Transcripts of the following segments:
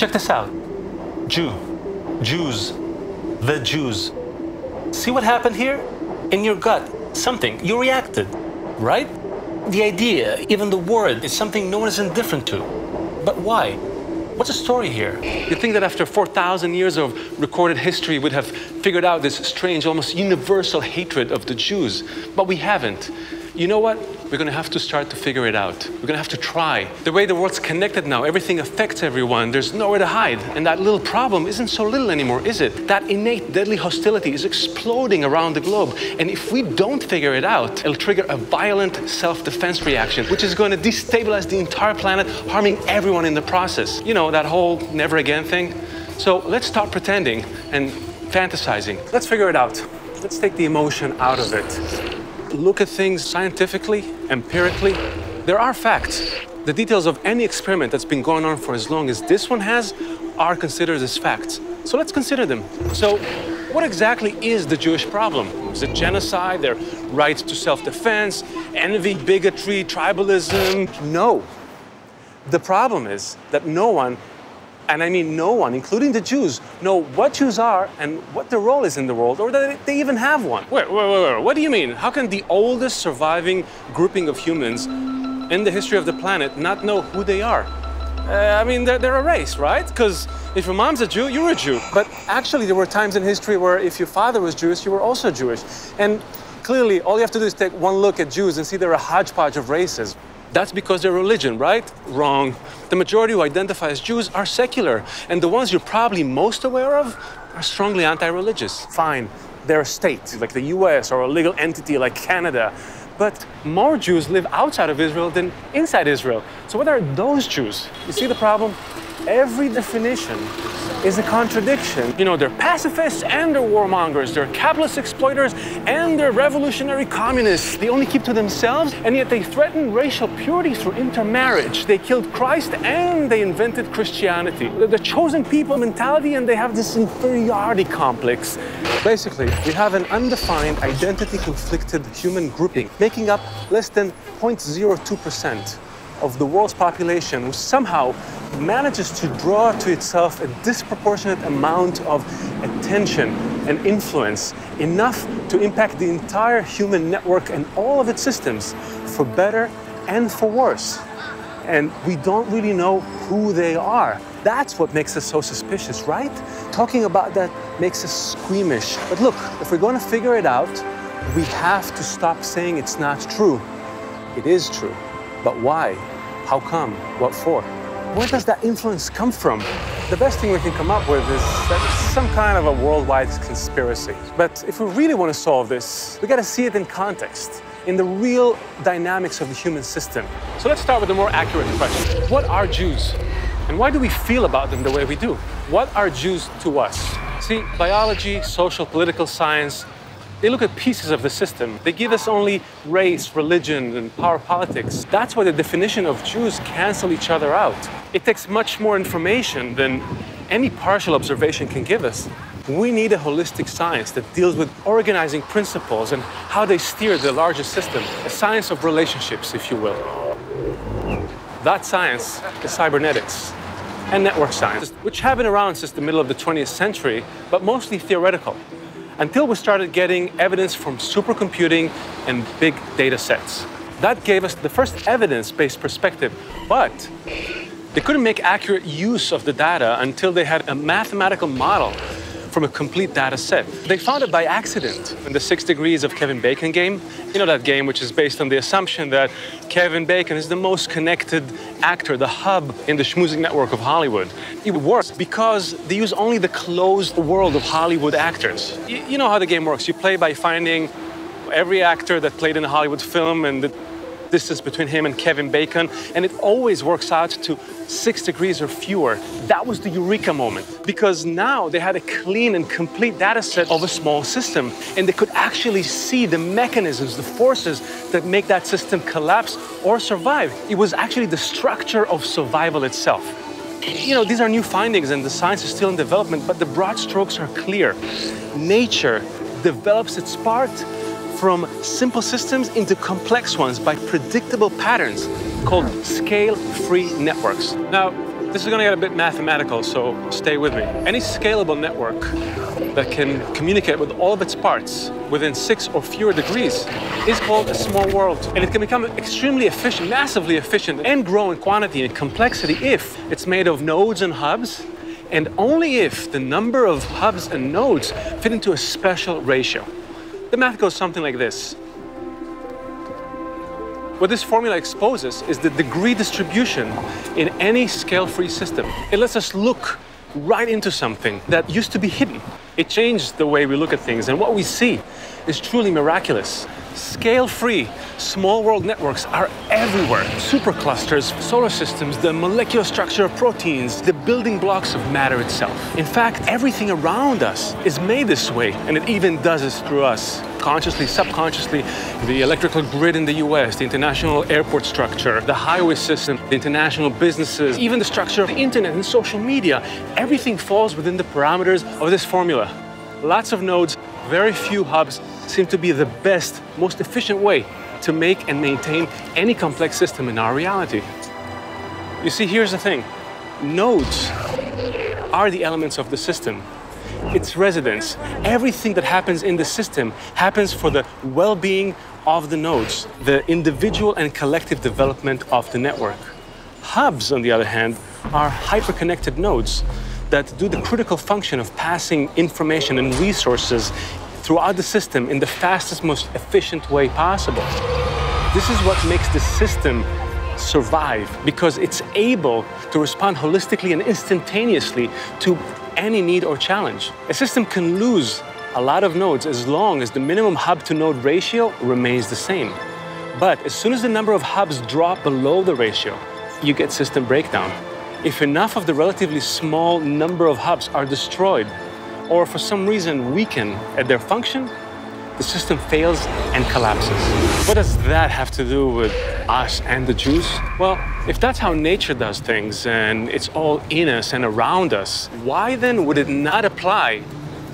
Check this out. Jew, Jews, the Jews. See what happened here? In your gut, something, you reacted, right? The idea, even the word, is something no one is indifferent to. But why? What's the story here? You think that after 4,000 years of recorded history, we'd have figured out this strange, almost universal hatred of the Jews, but we haven't. You know what? We're going to have to start to figure it out. We're going to have to try. The way the world's connected now, everything affects everyone. There's nowhere to hide. And that little problem isn't so little anymore, is it? That innate deadly hostility is exploding around the globe. And if we don't figure it out, it'll trigger a violent self-defense reaction, which is going to destabilize the entire planet, harming everyone in the process. You know, that whole never again thing. So let's stop pretending and fantasizing. Let's figure it out. Let's take the emotion out of it. Look at things scientifically, empirically. There are facts. The details of any experiment that's been going on for as long as this one has are considered as facts. So let's consider them. So what exactly is the Jewish problem? Is it genocide, their right to self-defense, envy, bigotry, tribalism? No. The problem is that no one, and I mean no one, including the Jews, know what Jews are and what their role is in the world, or that they even have one. Wait, what do you mean? How can the oldest surviving grouping of humans in the history of the planet not know who they are? I mean, they're a race, right? Because if your mom's a Jew, you're a Jew. But actually, there were times in history where if your father was Jewish, you were also Jewish. And clearly, all you have to do is take one look at Jews and see they're a hodgepodge of races. That's because they're religion, right? Wrong. The majority who identify as Jews are secular, and the ones you're probably most aware of are strongly anti-religious. Fine, they're a state, like the US, or a legal entity like Canada. But more Jews live outside of Israel than inside Israel. So what are those Jews? You see the problem? Every definition is a contradiction. You know, they're pacifists and they're warmongers. They're capitalist exploiters and they're revolutionary communists. They only keep to themselves, and yet they threaten racial purity through intermarriage. They killed Christ and they invented Christianity. They're the chosen people mentality, and they have this inferiority complex. Basically, we have an undefined, identity-conflicted human grouping making up less than 0.02% of the world's population, which somehow manages to draw to itself a disproportionate amount of attention and influence, enough to impact the entire human network and all of its systems, for better and for worse. And we don't really know who they are. That's what makes us so suspicious, right? Talking about that makes us squeamish. But look, if we're going to figure it out, we have to stop saying it's not true. It is true. But why? How come? What for? Where does that influence come from? The best thing we can come up with is that it's some kind of a worldwide conspiracy. But if we really want to solve this, we got to see it in context, in the real dynamics of the human system. So let's start with a more accurate question. What are Jews? And why do we feel about them the way we do? What are Jews to us? See, biology, social, political science, they look at pieces of the system. They give us only race, religion, and power politics. That's why the definition of Jews cancel each other out. It takes much more information than any partial observation can give us. We need a holistic science that deals with organizing principles and how they steer the larger system, a science of relationships, if you will. That science is cybernetics and network science, which have been around since the middle of the 20th century, but mostly theoretical, until we started getting evidence from supercomputing and big data sets. That gave us the first evidence-based perspective, but they couldn't make accurate use of the data until they had a mathematical model from a complete data set. They found it by accident in the 6 Degrees of Kevin Bacon game. You know that game which is based on the assumption that Kevin Bacon is the most connected actor, the hub in the schmoozing network of Hollywood. It works because they use only the closed world of Hollywood actors. You know how the game works. You play by finding every actor that played in a Hollywood film and the distance between him and Kevin Bacon, and it always works out to 6 degrees or fewer. That was the eureka moment, because now they had a clean and complete data set of a small system, and they could actually see the mechanisms, the forces that make that system collapse or survive. It was actually the structure of survival itself. You know, these are new findings and the science is still in development, but the broad strokes are clear. Nature develops its part from simple systems into complex ones by predictable patterns called scale-free networks. Now, This is going to get a bit mathematical, so stay with me. Any scalable network that can communicate with all of its parts within 6 or fewer degrees is called a small world. And it can become extremely efficient, massively efficient, and grow in quantity and complexity if it's made of nodes and hubs, and only if the number of hubs and nodes fit into a special ratio. The math goes something like this. What this formula exposes is the degree distribution in any scale-free system. It lets us look right into something that used to be hidden. It changed the way we look at things, and what we see is truly miraculous. Scale-free, small world networks are everywhere. Superclusters, solar systems, the molecular structure of proteins, the building blocks of matter itself. In fact, everything around us is made this way, and it even does this through us. Consciously, subconsciously, the electrical grid in the US, the international airport structure, the highway system, the international businesses, even the structure of the internet and social media, everything falls within the parameters of this formula. Lots of nodes, very few hubs seem to be the best, most efficient way to make and maintain any complex system in our reality. You see, here's the thing. Nodes are the elements of the system. Its residents. Everything that happens in the system happens for the well-being of the nodes, the individual and collective development of the network. Hubs, on the other hand, are hyper-connected nodes that do the critical function of passing information and resources throughout the system in the fastest, most efficient way possible. This is what makes the system survive, because it's able to respond holistically and instantaneously to any need or challenge. A system can lose a lot of nodes as long as the minimum hub-to-node ratio remains the same. But as soon as the number of hubs drop below the ratio, you get system breakdown. If enough of the relatively small number of hubs are destroyed, or for some reason weaken at their function, the system fails and collapses. What does that have to do with us and the Jews? Well, if that's how nature does things and it's all in us and around us, why then would it not apply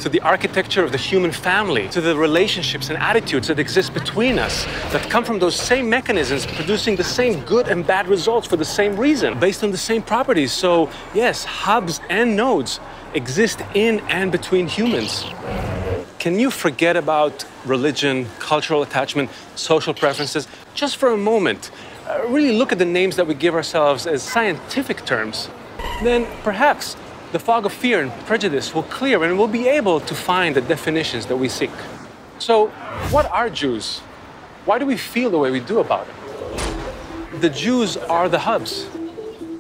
to the architecture of the human family, to the relationships and attitudes that exist between us, that come from those same mechanisms producing the same good and bad results for the same reason, based on the same properties? So yes, hubs and nodes exist in and between humans. Can you forget about religion, cultural attachment, social preferences, just for a moment? Really look at the names that we give ourselves as scientific terms. Then perhaps the fog of fear and prejudice will clear and we'll be able to find the definitions that we seek. So, what are Jews? Why do we feel the way we do about it? The Jews are the hubs.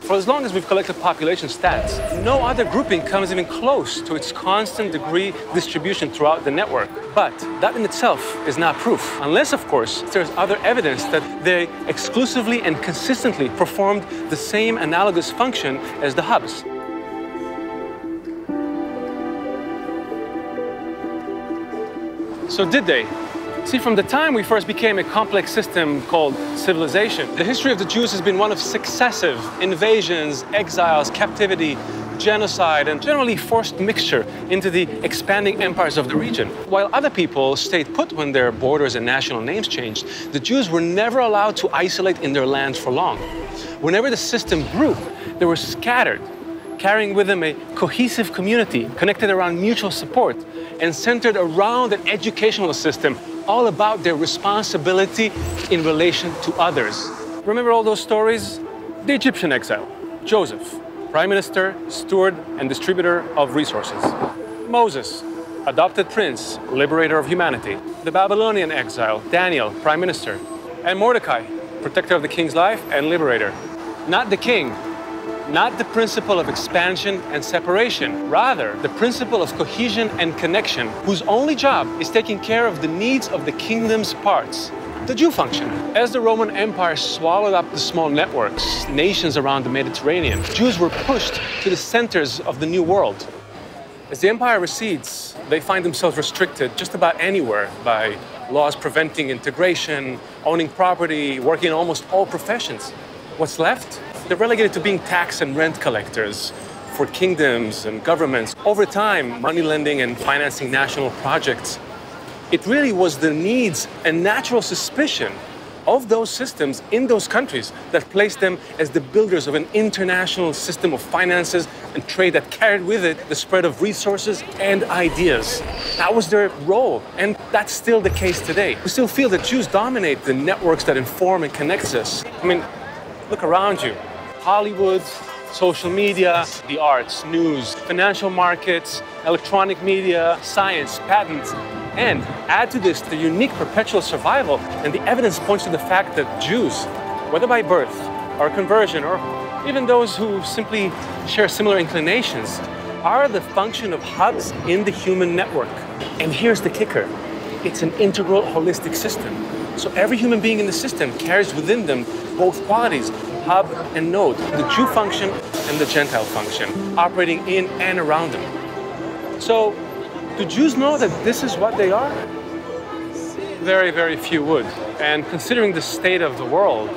For as long as we've collected population stats, no other grouping comes even close to its constant degree distribution throughout the network. But that in itself is not proof, unless, of course, there's other evidence that they exclusively and consistently performed the same analogous function as the hubs. So did they? See, from the time we first became a complex system called civilization, the history of the Jews has been one of successive invasions, exiles, captivity, genocide, and generally forced mixture into the expanding empires of the region. While other people stayed put when their borders and national names changed, the Jews were never allowed to isolate in their lands for long. Whenever the system grew, they were scattered, carrying with them a cohesive community connected around mutual support and centered around an educational system all about their responsibility in relation to others. Remember all those stories? The Egyptian exile, Joseph, prime minister, steward, and distributor of resources. Moses, adopted prince, liberator of humanity. The Babylonian exile, Daniel, prime minister. And Mordecai, protector of the king's life and liberator. Not the king, not the principle of expansion and separation, rather the principle of cohesion and connection, whose only job is taking care of the needs of the kingdom's parts. The Jew function. As the Roman Empire swallowed up the small networks, nations around the Mediterranean, Jews were pushed to the centers of the New World. As the empire recedes, they find themselves restricted just about anywhere by laws preventing integration, owning property, working in almost all professions. What's left? They're relegated to being tax and rent collectors for kingdoms and governments. Over time, money lending and financing national projects. It really was the needs and natural suspicion of those systems in those countries that placed them as the builders of an international system of finances and trade that carried with it the spread of resources and ideas. That was their role, and that's still the case today. We still feel that Jews dominate the networks that inform and connect us. I mean, look around you. Hollywood, social media, the arts, news, financial markets, electronic media, science, patents, and add to this the unique perpetual survival, and the evidence points to the fact that Jews, whether by birth or conversion, or even those who simply share similar inclinations, are the function of hubs in the human network. And here's the kicker. It's an integral, holistic system. So every human being in the system carries within them both qualities, hub and node, the Jew function and the Gentile function, operating in and around them. So, do Jews know that this is what they are? Very, very few would. And considering the state of the world,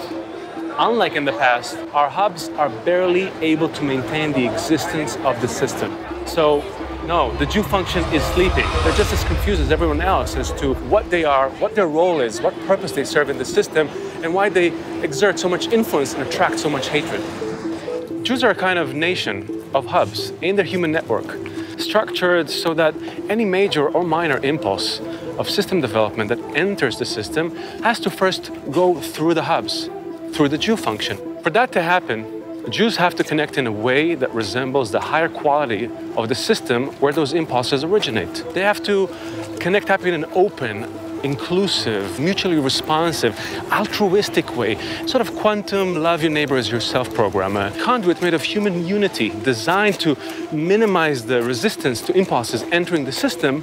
unlike in the past, our hubs are barely able to maintain the existence of the system. So, no, the Jew function is sleeping. They're just as confused as everyone else as to what they are, what their role is, what purpose they serve in the system, and why they exert so much influence and attract so much hatred. Jews are a kind of nation of hubs in their human network, structured so that any major or minor impulse of system development that enters the system has to first go through the hubs, through the Jew function. For that to happen, Jews have to connect in a way that resembles the higher quality of the system where those impulses originate. They have to connect up in an open, inclusive, mutually responsive, altruistic way, sort of quantum love your neighbor as yourself program, a conduit made of human unity designed to minimize the resistance to impulses entering the system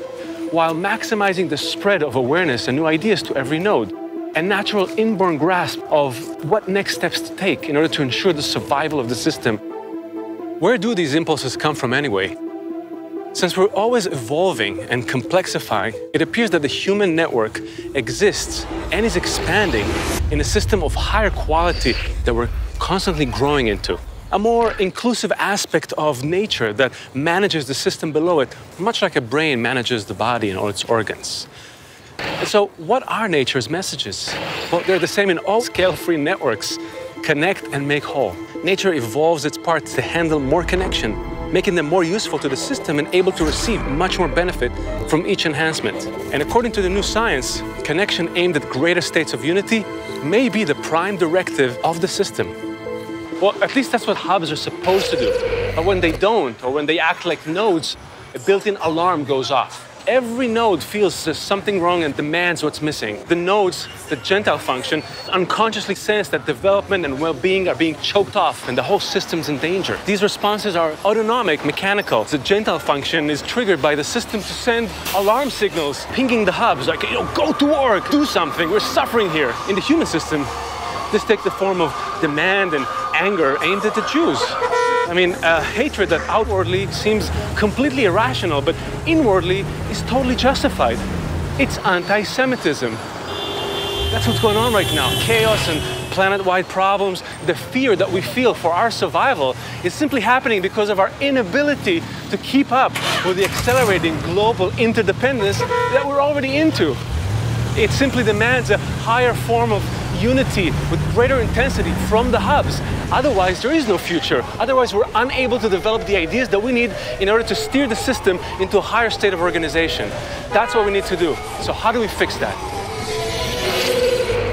while maximizing the spread of awareness and new ideas to every node. A natural inborn grasp of what next steps to take in order to ensure the survival of the system. Where do these impulses come from anyway? Since we're always evolving and complexifying, it appears that the human network exists and is expanding in a system of higher quality that we're constantly growing into. A more inclusive aspect of nature that manages the system below it, much like a brain manages the body and all its organs. And so, what are nature's messages? Well, they're the same in all scale-free networks. Connect and make whole. Nature evolves its parts to handle more connection, making them more useful to the system and able to receive much more benefit from each enhancement. And according to the new science, connection aimed at greater states of unity may be the prime directive of the system. Well, at least that's what hubs are supposed to do. But when they don't, or when they act like nodes, a built-in alarm goes off. Every node feels there's something wrong and demands what's missing. The nodes, the Gentile function, unconsciously sense that development and well-being are being choked off and the whole system's in danger. These responses are autonomic, mechanical. The Gentile function is triggered by the system to send alarm signals, pinging the hubs, like, go to work, do something, we're suffering here. In the human system, this takes the form of demand and anger aimed at the Jews. I mean, a hatred that outwardly seems completely irrational, but inwardly is totally justified. It's anti-Semitism. That's what's going on right now. Chaos and planet-wide problems. The fear that we feel for our survival is simply happening because of our inability to keep up with the accelerating global interdependence that we're already into. It simply demands a higher form of unity with greater intensity from the hubs. Otherwise, there is no future. Otherwise, we're unable to develop the ideas that we need in order to steer the system into a higher state of organization. That's what we need to do. So how do we fix that?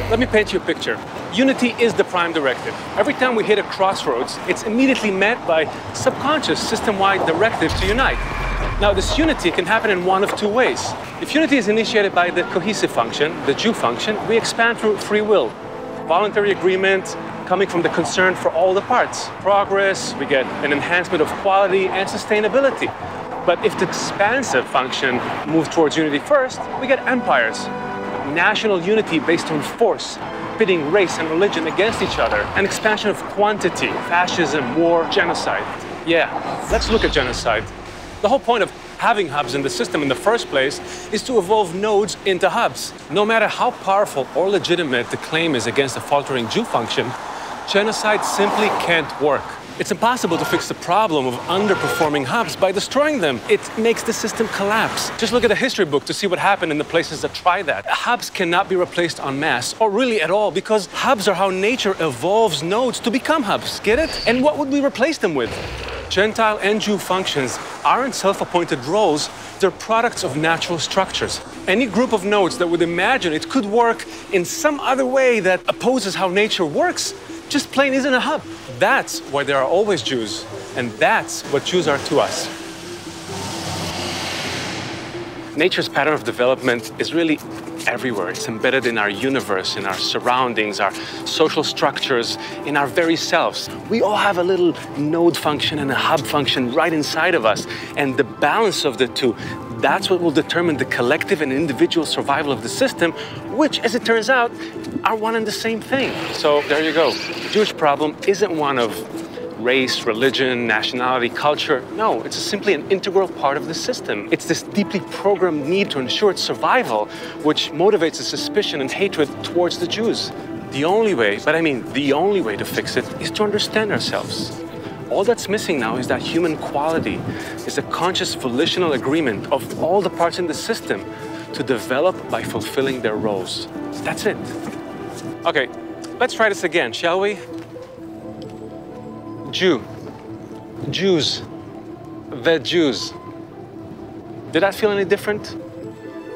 Let me paint you a picture. Unity is the prime directive. Every time we hit a crossroads, it's immediately met by subconscious system-wide directive to unite. Now, this unity can happen in one of two ways. If unity is initiated by the cohesive function, the Jew function, we expand through free will. Voluntary agreement coming from the concern for all the parts. Progress, we get an enhancement of quality and sustainability. But if the expansive function moves towards unity first, we get empires. National unity based on force, pitting race and religion against each other. An expansion of quantity, fascism, war, genocide. Yeah, let's look at genocide. The whole point of having hubs in the system in the first place is to evolve nodes into hubs. No matter how powerful or legitimate the claim is against a faltering Jew function, genocide simply can't work. It's impossible to fix the problem of underperforming hubs by destroying them. It makes the system collapse. Just look at a history book to see what happened in the places that try that. Hubs cannot be replaced en masse, or really at all, because hubs are how nature evolves nodes to become hubs. Get it? And what would we replace them with? Gentile and Jew functions aren't self-appointed roles, they're products of natural structures. Any group of nodes that would imagine it could work in some other way that opposes how nature works just plain isn't a hub. That's why there are always Jews, and that's what Jews are to us. Nature's pattern of development is really everywhere. It's embedded in our universe, in our surroundings, our social structures, in our very selves. We all have a little node function and a hub function right inside of us. And the balance of the two, that's what will determine the collective and individual survival of the system, which, as it turns out, are one and the same thing. So there you go. The Jewish problem isn't one of race, religion, nationality, culture. No, it's simply an integral part of the system. It's this deeply programmed need to ensure its survival, which motivates a suspicion and hatred towards the Jews. The only way, but I mean the only way to fix it, is to understand ourselves. All that's missing now is that human quality, is a conscious volitional agreement of all the parts in the system to develop by fulfilling their roles. That's it. Okay, let's try this again, shall we? Jew, Jews, the Jews. Did that feel any different?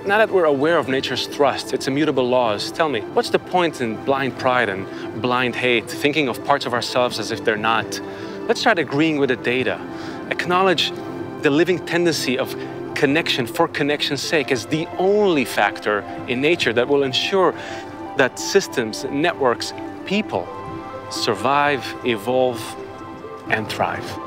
Now that we're aware of nature's thrust, its immutable laws, tell me, what's the point in blind pride and blind hate, thinking of parts of ourselves as if they're not? Let's start agreeing with the data. Acknowledge the living tendency of connection for connection's sake as the only factor in nature that will ensure that systems, networks, people survive, evolve, and thrive.